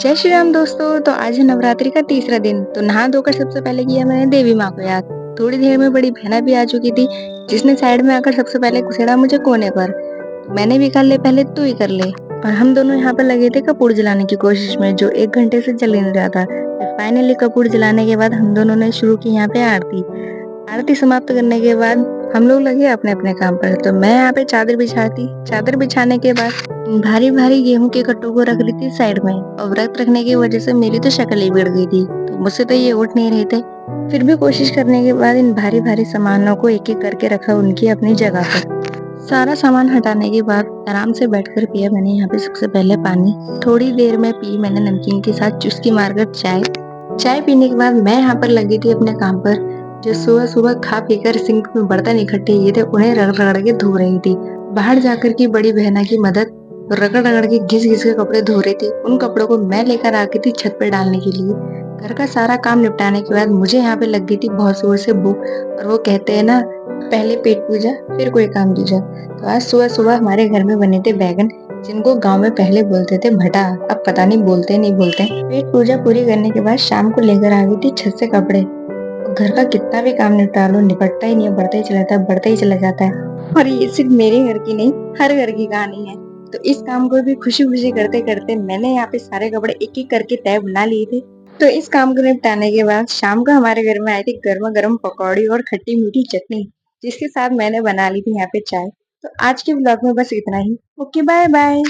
जय श्री राम दोस्तों। तो आज है नवरात्रि का तीसरा दिन। तो नहा धोकर सबसे पहले किया मैंने देवी माँ को याद। थोड़ी देर में बड़ी बहना भी आ चुकी थी, जिसने साइड में आकर सबसे पहले घुसेड़ा मुझे कोने पर। तो मैंने भी कर ले, पहले तू ही कर ले। और हम दोनों यहाँ पर लगे थे कपूर जलाने की कोशिश में, जो 1 घंटे से जल ही नहीं रहा था। फिर फाइनली कपूर जलाने के बाद हम दोनों ने शुरू की यहाँ पे आरती। आरती समाप्त करने के बाद हम लोग लगे अपने अपने काम पर। तो मैं यहाँ पे चादर बिछाती, चादर बिछाने के बाद भारी भारी गेहूं के कट्टों को रख दी थी साइड में। और व्रत रखने की वजह से मेरी तो शक्ल ही बिगड़ गई थी, तो मुझसे तो ये उठ नहीं रहे थे। फिर भी कोशिश करने के बाद इन भारी भारी सामानों को एक एक करके रखा उनकी अपनी जगह पर। सारा सामान हटाने के बाद आराम से बैठकर पिया मैंने यहाँ पे सबसे पहले पानी। थोड़ी देर में पी मैंने नमकीन के साथ चुस्की मारकर चाय। चाय पीने के बाद मैं यहाँ पर लगी थी अपने काम पर। जो सुबह सुबह खा पीकर सिंक में बर्तन इकट्ठे किए थे, उन्हें रगड़ रगड़ के धो रही थी। बाहर जाकर की बड़ी बहना की मदद, रगड़ रगड़ के घिस घिस के कपड़े धो रही थी। उन कपड़ों को मैं लेकर आ गई थी छत पर डालने के लिए। घर का सारा काम निपटाने के बाद मुझे यहाँ पे लग गई थी बहुत जोर से भूख। और वो कहते हैं ना, पहले पेट पूजा फिर कोई काम दूजा। तो आज सुबह सुबह हमारे घर में बने थे बैगन, जिनको गांव में पहले बोलते थे भटा, अब पता नहीं बोलते नहीं बोलते। पेट पूजा पूरी करने के बाद शाम को लेकर आ गई थी छत से कपड़े। घर का कितना भी काम निपटा लो, निपटता ही नहीं है, बढ़ता ही चला जाता है, बढ़ता ही चला जाता है। और ये सिर्फ मेरे घर की नहीं, हर घर की कहानी है। तो इस काम को भी खुशी खुशी करते करते मैंने यहाँ पे सारे कपड़े एक एक करके तय बना लिए थे। तो इस काम को निपटाने के बाद शाम को हमारे घर में आई थी गर्मा गर्म पकौड़ी और खट्टी मीठी चटनी, जिसके साथ मैंने बना ली थी यहाँ पे चाय। तो आज के ब्लॉग में बस इतना ही। Okay, bye bye.